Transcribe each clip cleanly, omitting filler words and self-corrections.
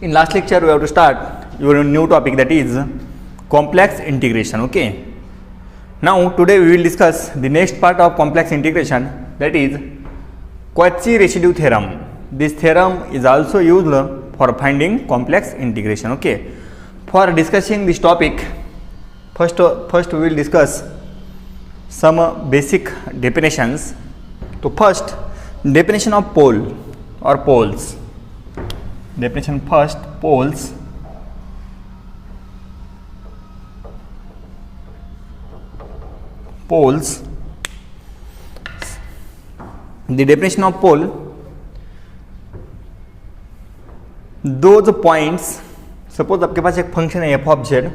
In last lecture, we have to start your new topic, that is complex integration. Okay. Now today we will discuss the next part of complex integration, that is Cauchy residue theorem. This theorem is also used for finding complex integration. Okay. For discussing this topic, first we will discuss some basic definitions. So first, definition of pole or poles. Definition first, poles. Poles. The definition of pole: those points. Suppose आपके पास एक function है F of Z,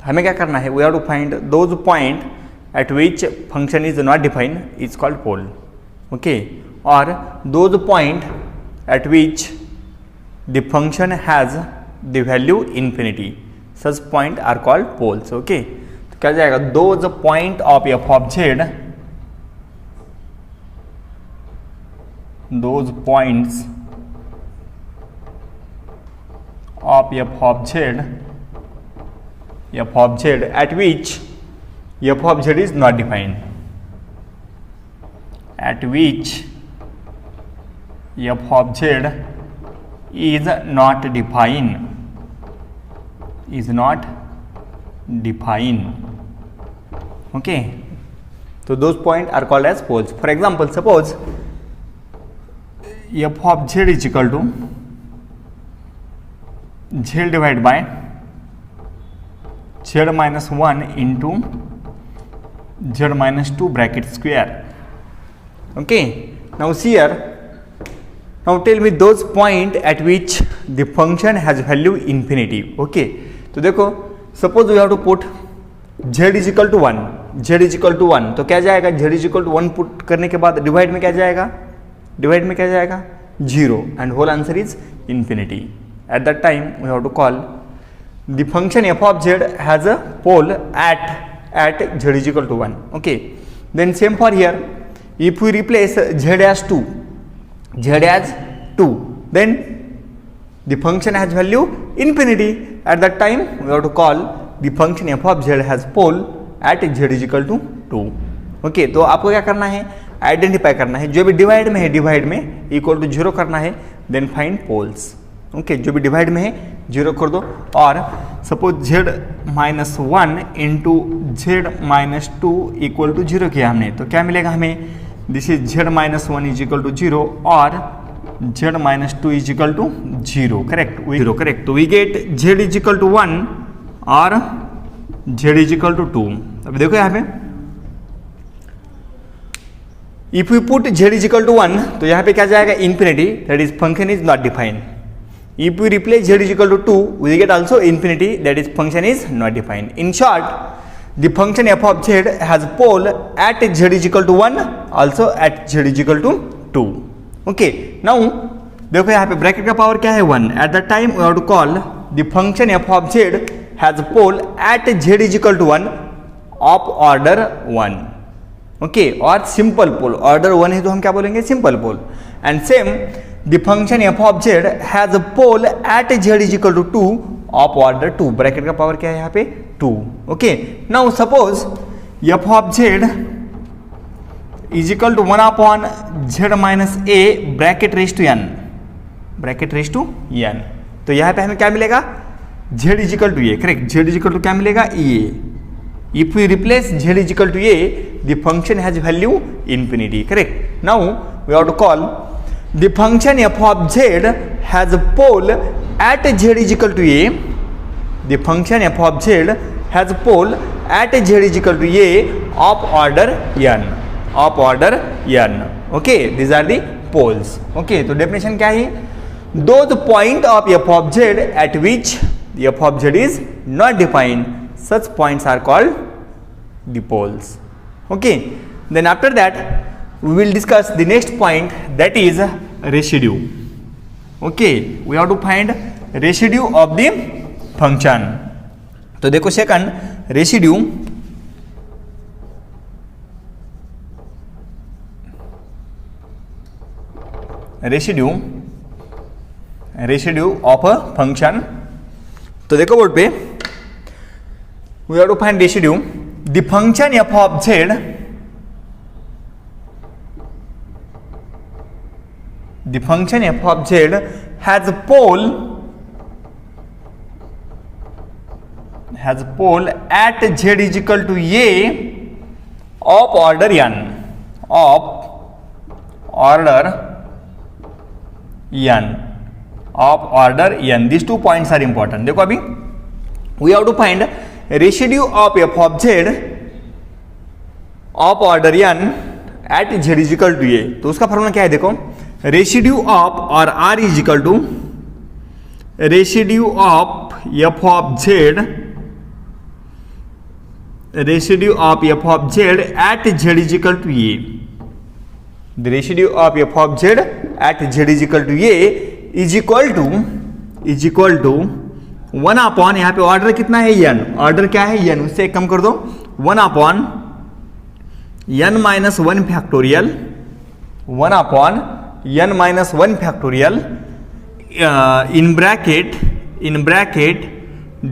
हमें क्या करना है? We have to find those point at which function is not defined is called pole. Okay. और those point at which the function has the value infinity, such point are called poles. Okay. तो क्या जाएगा? those point of f of z, those points of f of z at which f of z is not defined, at which f of z is not defined, okay. So those points are called as poles. For example, suppose f of z is equal to z divided by z minus 1 into z minus 2 bracket square. Okay. Now see here. Now tell me those point at which the function has value infinity. Okay. तो देखो, suppose we have to put z is equal to 1, z is equal to 1, तो क्या जाएगा? z is equal to 1 put करने के बाद divide में क्या जाएगा? डिवाइड में क्या जाएगा? 0, and whole answer is infinity. At that time we have to call the function f of z has a pole at z is equal to 1. Okay. Then same for here. If we replace z as 2, then the function has value infinity. At that time we have to call the function f of z has pole at z is equal to 2. Okay. तो आपको क्या करना है? Identify करना है. जो भी divide में है, डिवाइड में इक्वल टू 0 करना है. Then find poles. ओके. जो भी डिवाइड में है 0 कर दो. और suppose z minus 1 into z minus 2 equal to 0 किया हमने, तो क्या मिलेगा हमें? This is z minus 1 is equal to 0 और z minus 2 is equal to 0. Correct. 0. Correct. तो we get z is equal to 1 और z इज इक्वल टू 2. अब देखो यहाँ पे, if you put z is equal to 1, तो यहाँ पे क्या जाएगा? Infinity, that is function is not defined. If you replace z is equal to 2, we get also infinity, that is function is not defined. In short, the function f of z has pole at z is equal to 1, also at z is equal to 2. Okay. Now देखो यहाँ पे bracket का power क्या है? 1. At that time we have to call the function f of z has pole at z is equal to 1 of order 1. Okay. और simple pole. Order 1 है तो हम क्या बोलेंगे? Simple pole. And same the function f of z has a pole at z is equal to 2 of order 2. Bracket का power क्या है यहाँ पे? 2. Okay. Now suppose f of z is equal to 1 upon z minus a bracket raised to n, bracket raised to n. तो यहाँ पे हमें क्या मिलेगा? z is equal to a. Correct. z is equal to क्या मिलेगा? a. If we replace z is equal to a, the function has value infinity. Correct. Now we have to call the function f of z has a pole at z is equal to a. The function f of z has a pole at z is equal to a of order n. Of order n. Okay. These are the poles. Okay. तो definition क्या है? Those point of f of z at which the f of z is not defined, such points are called the poles. Okay. Then after that we will discuss the next point, that is residue. Okay. We have to find residue of the function. तो देखो second residue, residue of a function. तो देखो board पे, we have to find residue the function F of Z, the function F of Z has pole at z is equal to a of order n, of order n. These 2 points are important. देखो अभी we have to find residue of f of z of order n at z is equal to a. तो उसका formula क्या है? देखो, residue of और r is equal to residue of f of z, residue of f of z at z is equal to a. The residue of f of z at z is equal to a is equal to 1 upon, यहाँ पे order कितना है? n. Order क्या है? n. उससे एक कम कर दो, 1 upon n minus 1 factorial, 1 upon n minus 1 factorial in bracket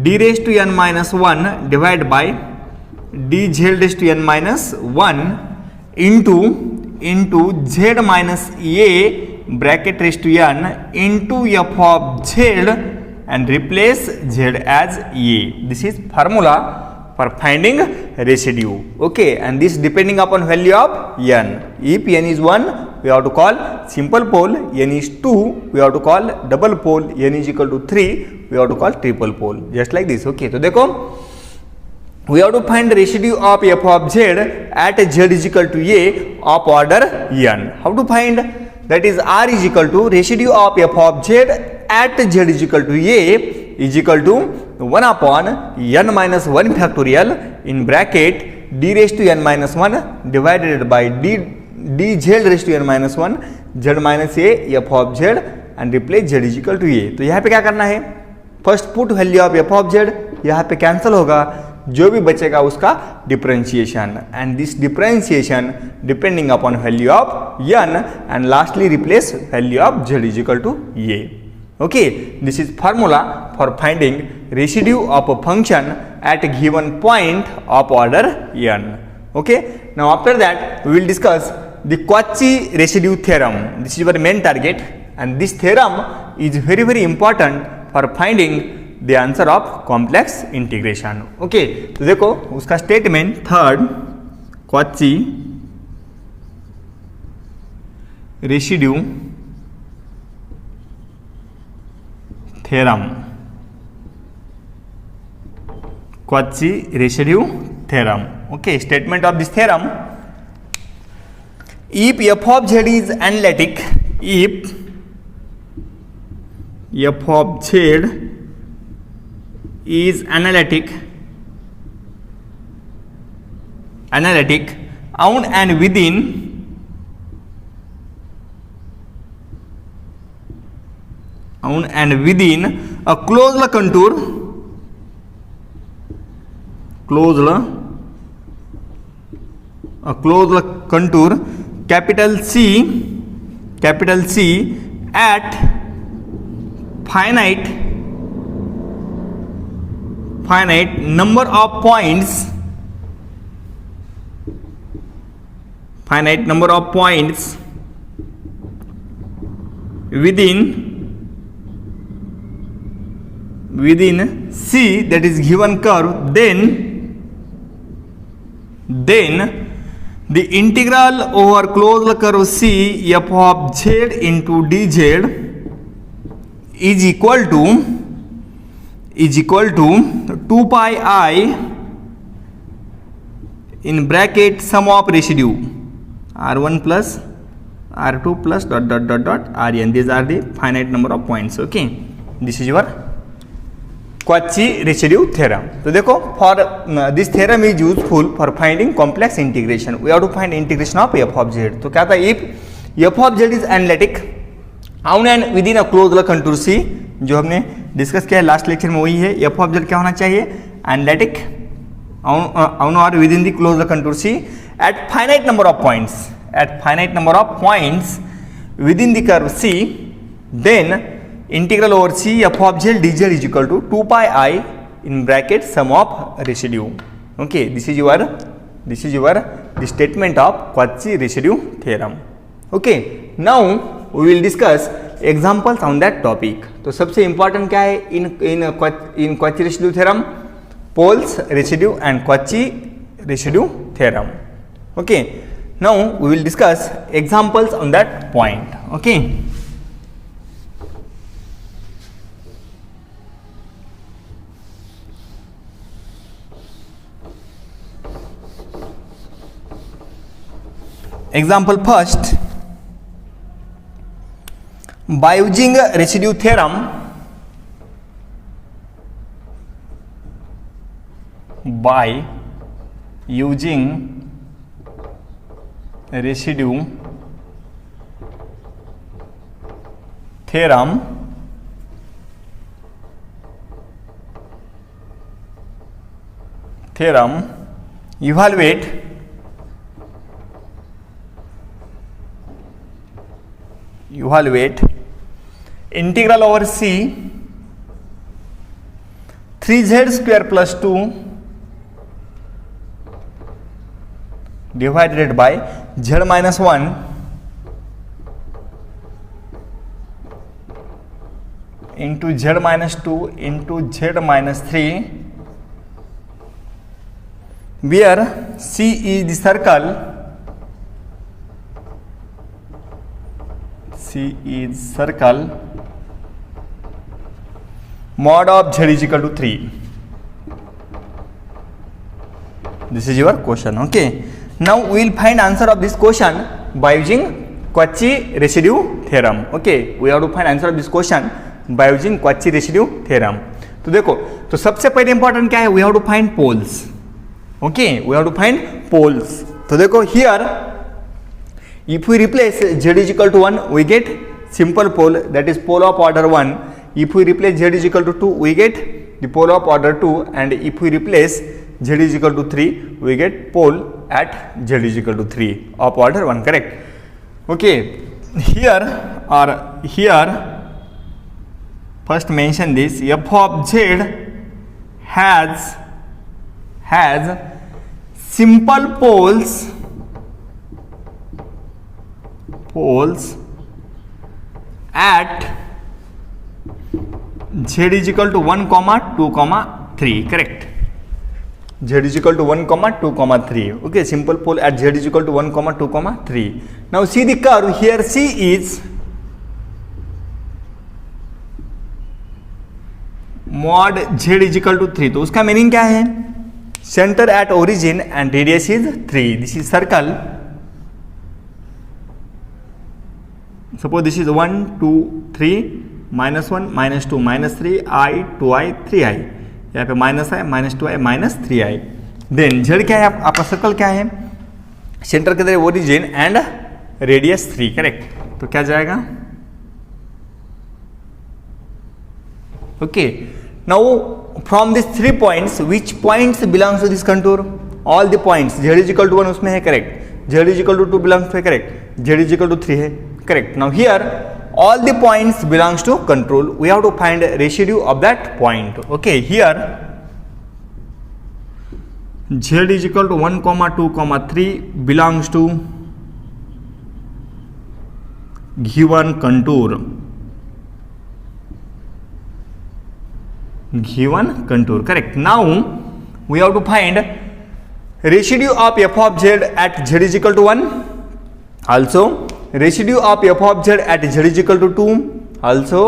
d raise to n minus 1 divide by d z raise to n minus 1 into z minus a bracket raise to n into f of z and replace z as a. This is formula for finding residue. Okay, and this depending upon value of n. If n is 1, we have to call simple pole. N is 2, we have to call double pole. N is equal to 3, we have to call triple pole. Just like this. Okay, तो देखो, we have to find the residue of f of z at z is equal to a of order n. How to find? That is, r is equal to residue of f of z at z is equal to a is equal to 1 upon n minus 1 factorial in bracket d raised to n minus 1 divided by d z raised to n minus 1 z minus a f of z and replace z is equal to a. तो यहाँ पे क्या करना है? First put value of f of z, यहाँ पे cancel होगा, जो भी बचेगा उसका differentiation, and this differentiation depending upon value of n and lastly replace value of z is equal to a. Okay, this is formula for finding residue of a function at given point of order n. Okay, now after that we will discuss the Cauchy residue theorem. This is our main target and this theorem is very important for finding the answer of complex integration. Okay, तो देखो उसका statement third, Cauchy residue theorem, Cauchy residue theorem. Okay, statement of this theorem, if f of z is analytic, if f of z is analytic on and within a closed contour, capital C at finite number of points, within C, that is given curve, then the integral over closed curve C f of z into dz is equal to 2 pi I in bracket sum of residue r1 plus r2 plus ... rn. These are the finite number of points. Okay, this is your Cauchy residue theorem. तो देखो, for this theorem is useful for finding complex integration. We have to find integration of f of z. तो क्या था? If f of z is analytic on and with in a closed contour C, जो हमने discuss किया है last lecture में, वही है. f of z क्या होना चाहिए? एनालिटिक ऑन और within the closed contour C at finite number of points within the curve C. Then integral over C F of Z D Z is equal to 2 pi I in bracket sum of residue. Okay, this is your the statement of Cauchy residue theorem. Okay, now we will discuss examples on that topic. तो सबसे important क्या है in Cauchy residue theorem? Pohl's residue and Cauchy residue theorem. Okay, now we will discuss examples on that point. Okay. Example first, by using residue theorem, by using residue theorem, evaluate integral over c 3z square plus 2 divided by z minus 1 into z minus 2 into z minus 3, where c is the circle, mod of z is equal to 3. This is your question. Okay, now we will find answer of this question by using Cauchy residue theorem. Okay, we have to find answer of this question by using Cauchy residue theorem. तो देखो, तो सबसे पहले important क्या है, we have to find poles. Okay, we have to find poles. तो देखो here, if we replace z is equal to 1, we get simple pole, that is pole of order 1. If we replace z is equal to 2, we get the pole of order 2, and if we replace z is equal to 3, we get pole at z is equal to 3 of order 1. Correct? Okay, here first mention this, f of z has simple poles at z is equal to 1, 2, 3. Correct? Z is equal to 1, 2, 3. Okay, simple pole at z is equal to 1, 2, 3. Now see the curve here, C is mod z is equal to 3. तो उसका meaning क्या है, center at origin and radius is 3. This is circle. Suppose this is 1, 2, 3, minus 1, minus 2, minus 3, I, 2i, 3i. यहाँ पे minus है, minus 2i, minus 3i. Then z क्या है, आपका सर्कल क्या है, सेंटर के तरह ओरिजिन एंड रेडियस 3. करेक्ट? तो क्या जाएगा, okay. Now from this 3 points, which points belongs to this contour, all the points. z is equal to 1 उसमें है, correct. z is equal to 2 belongs to है, correct. z is equal to 3 है, correct. Now here all the points belongs to control, we have to find residue of that point. Okay, here z is equal to 1, 2, 3 belongs to given contour, correct. Now we have to find residue of f of z at z is equal to 1, also residue of f of z at z is equal to 2, also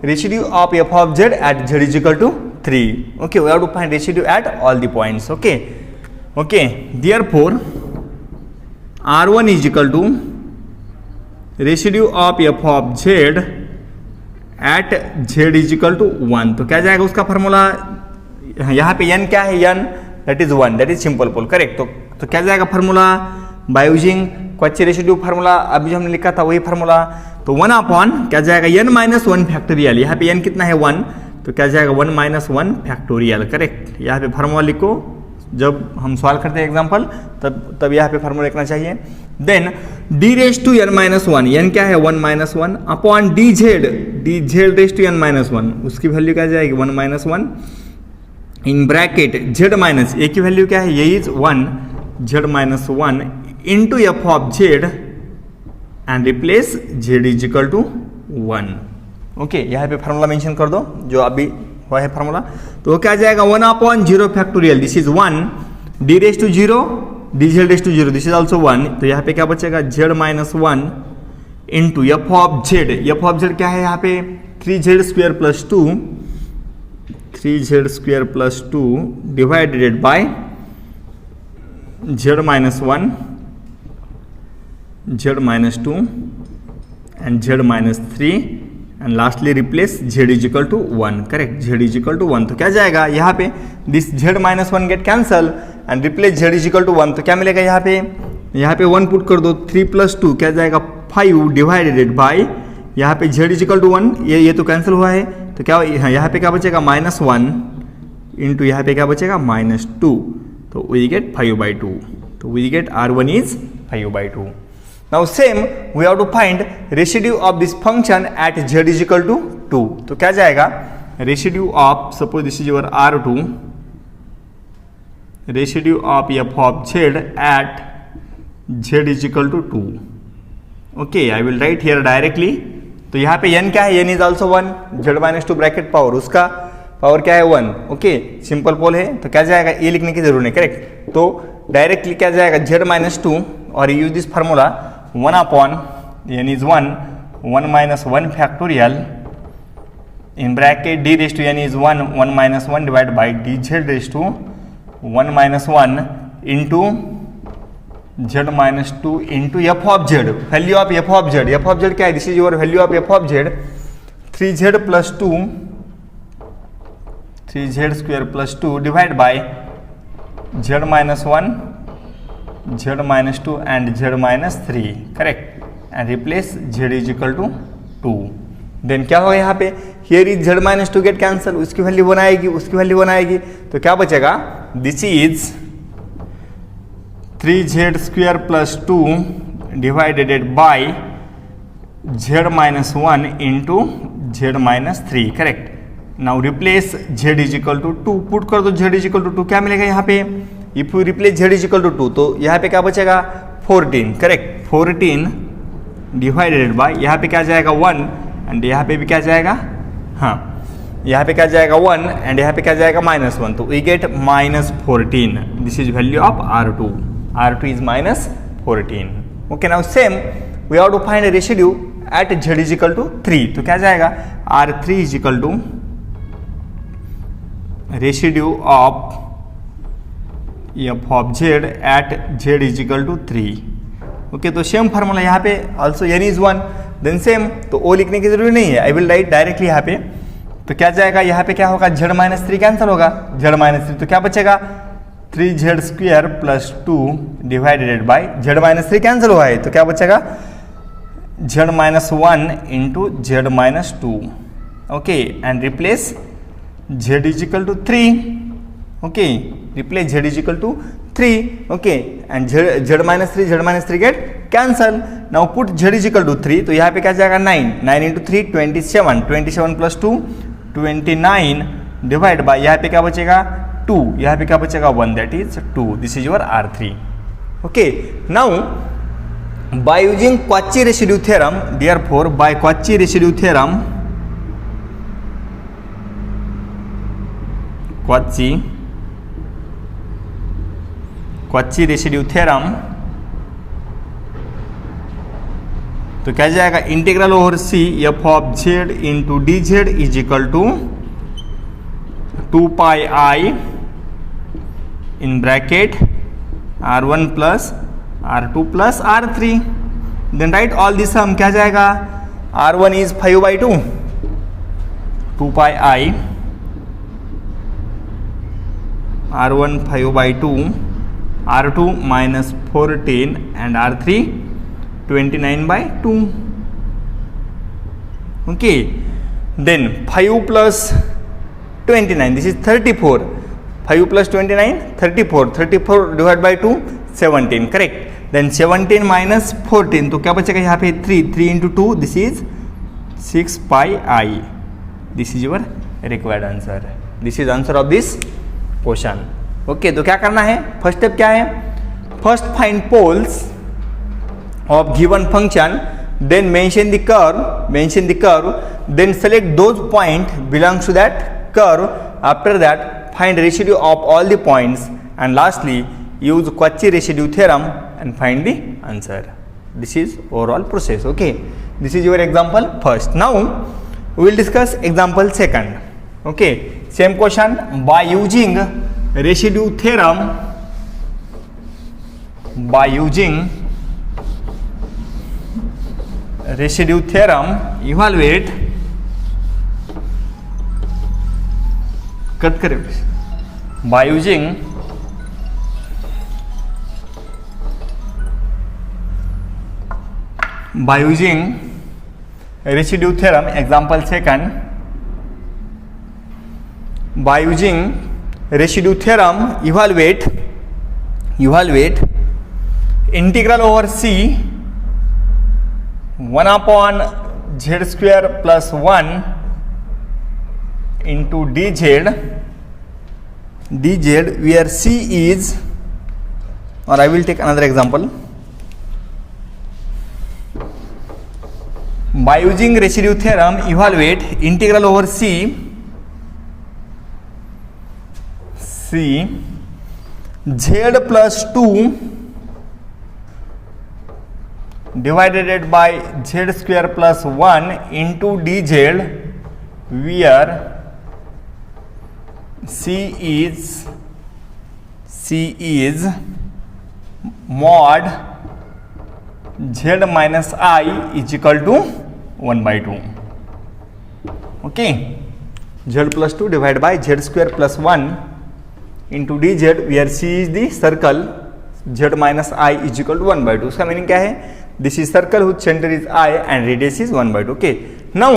residue of f of z at z is equal to 3. Okay, we have to find residue at all the points. Okay, therefore R1 is equal to residue of f of z at z is equal to 1. तो क्या जाएगा उसका formula, यहाँ पे n क्या है, n that is 1, that is simple pole. Correct? तो क्या जाएगा formula, by using Cauchy residue formula, अभी जो हमने लिखा था वही फार्मूला. तो 1 अपॉन क्या जाएगा, n माइनस 1 फैक्टोरियल. यहाँ पे n कितना है, 1, तो क्या जाएगा 1 माइनस 1 फैक्टोरियल. करेक्ट? यहाँ पे फार्मूला लिखो, जब हम सॉल्व करते हैं एग्जाम्पल तब यहाँ पे फार्मूला लिखना चाहिए. Then D raise to N minus one, N क्या है 1 minus one upon D Z raise to N minus one, उसकी वैल्यू क्या जाएगी 1 minus one in bracket Z minus A की वैल्यू क्या है ये is 1 Z minus one into F of Z and replace Z is equal to 1। Okay, यहाँ पे formula mention कर दो जो अभी हुआ है फार्मूला, तो वो क्या जाएगा 1 upon 0 factorial, this is 1 D raise to 0 D Z raise to 0, this is also 1, तो यहाँ पे क्या बचेगा Z minus one into F of Z, F of Z क्या है यहाँ पे 3z square plus 2, 3z square plus 2 divided by Z minus one, Z minus 2 and Z minus 3 and lastly replace z is equal to 1, correct, z is equal to 1, तो क्या जाएगा यहाँ पे this z minus one get cancel and replace z is equal to 1, तो क्या मिलेगा यहाँ पे 1 पुट कर दो, 3 प्लस 2 क्या जाएगा 5 डिवाइडेड बाय यहाँ पे z इज इक्वल टू 1, ये तो कैंसिल हुआ है, तो क्या यहाँ पे क्या बचेगा माइनस वन इंटू यहाँ पे क्या बचेगा माइनस 2, तो वी गेट 5/2, तो we get R1 is 5/2। Now same we have to find residue of this function at z is equal to 2, तो क्या जाएगा residue of, suppose this is your R2, residue of f of z at z is equal to 2। okay, I will write here directly, तो यहाँ पे n क्या है, n is also 1, z minus 2 bracket power, उसका power क्या है 1। Okay, simple पोल है, तो क्या जाएगा ये लिखने की जरूरत नहीं, करेक्ट, तो डायरेक्टली क्या जाएगा z minus 2 और use this formula 1 upon n is 1 minus 1 factorial in bracket d raised to n is 1 minus 1 divided by dz raised to 1 minus 1 into z minus 2 into f of z, value of f of z क्या है, this is your value of f of z 3z plus 2 3z square plus 2 divided by z minus 1 z minus 2 and z minus 3, correct, and replace z is equal to 2, then क्या होगा यहाँ पे here is z minus 2 get cancel, उसकी value बनाएगी, उसकी value बनाएगी, तो क्या बचेगा this is 3z square plus 2 divided by z minus 1 into z minus 3, correct, now replace z is equal to 2, put कर दो z is equal to 2, क्या मिलेगा यहाँ पे if you replace z is equal to 2, तो यहाँ पे क्या बचेगा 14, करेक्ट, 14 डिवाइडेड बाय यहाँ पे क्या जाएगा 1 एंड यहाँ पे भी क्या जाएगा, हाँ यहाँ पे क्या जाएगा 1 एंड यहाँ पे क्या जाएगा -1, तो we get -14, this is value of R2 is -14। Okay, now same we have to find a residue at z is equal to 3, तो क्या जाएगा R3 is equal to residue of f of z at z is equal to 3। Okay, तो same formula यहाँ पे also n is 1, then same, तो ओ लिखने की जरूरी नहीं है, आई विल राइट डायरेक्टली यहाँ पे, तो क्या जाएगा यहाँ पे क्या होगा z माइनस 3 कैंसिल होगा, z माइनस 3, तो क्या बचेगा 3z square plus 2 divided by z minus 3 cancel हुआ है, तो क्या बचेगा z minus 1 into z minus 2, okay, and replace z is equal to 3, okay, replace z is equal to 3, okay, and z minus 3 get cancel, now put z is equal to 3, तो यहाँ पे क्या जाएगा 9 into 3 27 plus 2 29 divide by यहाँ पे क्या बचेगा 2, यहाँ पे क्या बचेगा 1, that is 2, this is your R3। okay, now by using Cauchy residue theorem, therefore by Cauchy residue theorem, Cauchy residue theorem, तो क्या जाएगा integral over C F of Z into D Z is equal to 2 pi I in bracket R1 plus R2 plus R3, then write all this sum, क्या जाएगा R1 is 5/2, 2 pi I R1 5/2, R2 minus 14 and R3 29/2, okay, then 5 plus 29, this is 34, 5 plus 29 34 divided by 2 17, correct, then 17 minus 14, तो क्या बचेगा यहाँ पे 3 into 2, this is 6 pi I. This is your required answer. This is answer of this question. Okay, तो क्या करना है, first step क्या है, first find poles of given function, then mention the curve, then select those point belongs to that curve. After that, find residue of all the points, and lastly use Cauchy residue theorem and find the answer. This is overall process. Okay, this is your example first. Now we will discuss example second. Okay, same question. By using residue theorem, evaluate, cut करें, by using residue theorem, example second, by using residue theorem evaluate integral over c 1 upon z square plus 1 into dz, where c is, or I will take another example. By using residue theorem evaluate integral over c z plus 2 divided by z square plus 1 into dz, where c is mod z minus I is equal to 1 by 2. Okay, z plus 2 divided by z square plus 1 into dz, where c is the circle, z minus I is equal to 1 by 2. उसका meaning क्या है, this is circle whose center is I and radius is 1 by 2. Okay, now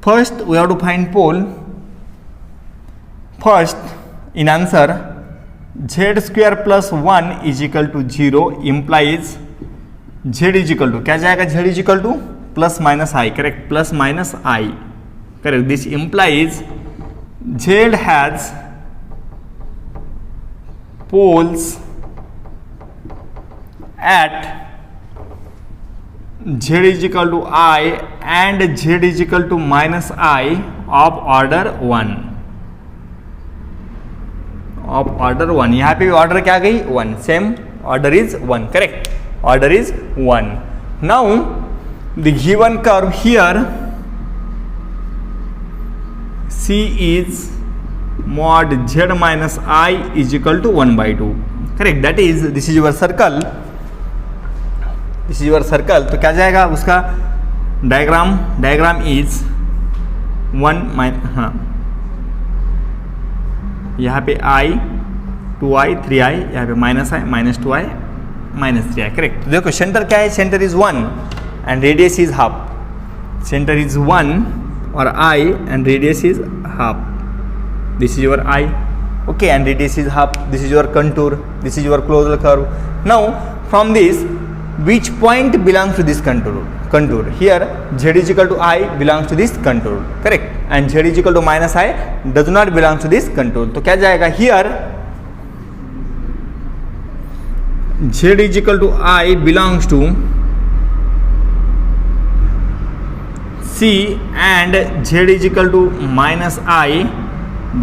first we have to find pole. First in answer, z square plus 1 is equal to 0 implies z is equal to, क्या जाएगा, z is equal to plus minus I, correct, plus minus I, correct. This implies z has poles at z is equal to I and z is equal to minus I of order 1. यहाँ पे भी order क्या गई, 1, same order is 1, correct, order is 1. Now the given curve here c is mod z minus I is equal to 1 by 2, correct. That is, this is your circle, तो क्या जाएगा उसका diagram is 1 हाँ, यहाँ पे I 2I 3I, यहाँ पे minus I minus 2I minus 3I, correct. देखो सेंटर क्या है, centre is 1 and radius is half. Centre is 1 और I and radius is half. This is your I, okay, and radius is half. This is your contour. This is your closure curve. Now from this, which point belongs to this contour? Here z is equal to I belongs to this contour, correct, and z is equal to minus I does not belong to this contour. तो क्या जाएगा, here z is equal to I belongs to C and z is equal to minus I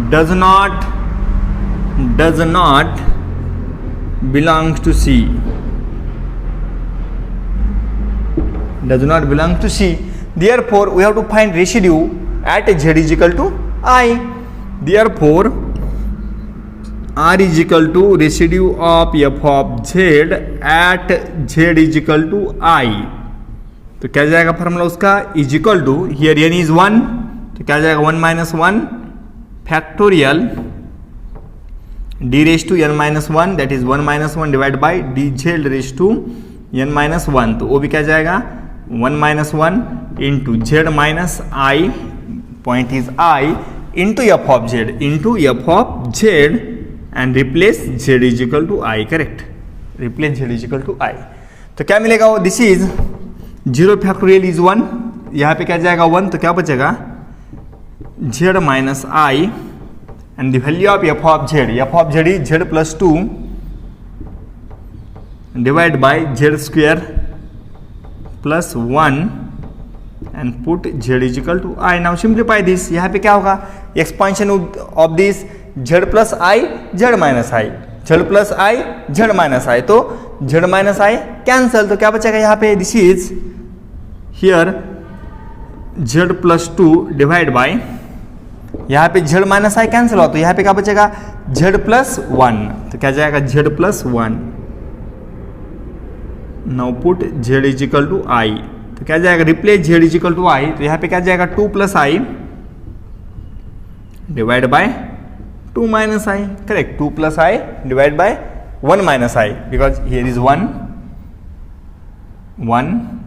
does not belongs to C. Does not belong to C. Therefore, we have to find residue at z is equal to I. Therefore, R is equal to residue of f of z at z is equal to I. तो क्या जाएगा formula उसका, is equal to, here n is 1, तो क्या जाएगा 1 minus 1 factorial d raise to n minus 1, that is 1 minus 1 divide by D Z raise to n minus 1. तो वो भी क्या जाएगा 1 minus 1 into Z minus I, point is I, into F of Z and replace z is equal to I, correct. Replace z is equal to I, तो क्या मिलेगा वो, this is 0 factorial is 1, यहाँ पे क्या जाएगा 1, तो क्या बचेगा z minus I and the value of f of z is z plus 2 divide by z square plus 1 and put z is equal to I. Now simplify this. यहाँ पे क्या होगा, expansion of this z plus I z minus I, z plus I z minus I, तो z minus I cancel, तो क्या बचेगा यहाँ पे, this is here z plus 2 divide by, यहाँ पे z minus I cancel हुआ, तो यहाँ पे क्या बचेगा z plus 1, तो क्या जाएगा z plus 1. Now put z is equal to I, तो क्या जाएगा replace z is equal to I, तो यहाँ पे क्या जाएगा 2 plus I divide by 2 minus I, correct, 2 plus I divide by 1 minus I, because here is 1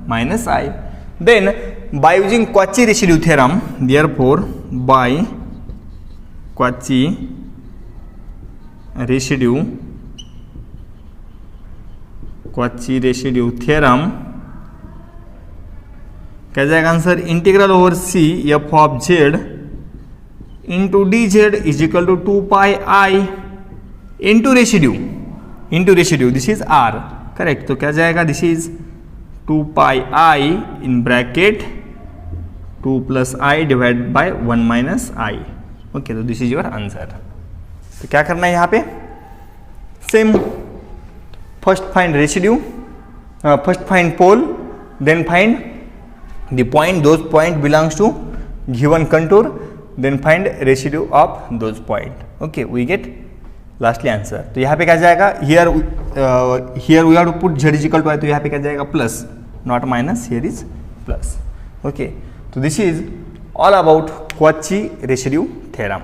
minus I. Then by using Cauchy residue theorem, therefore by Cauchy residue theorem क्या जाएगा answer, integral over C F of Z into D Z is equal to 2 pi I into residue, this is R, correct, तो क्या जाएगा, this is 2 pi I in bracket 2 plus I divide by 1 minus I. Okay, तो this is your answer. तो क्या करना है यहाँ पे, same, first find residue, first find pole, then find the point, those point belongs to given contour, then find residue of those point. Okay, we get lastly answer. तो यहाँ पे क्या जाएगा, here we have to put z is equal to I, तो यहाँ पे क्या जाएगा plus, not minus, here is plus. Okay, so this is all about Cauchy residue theorem.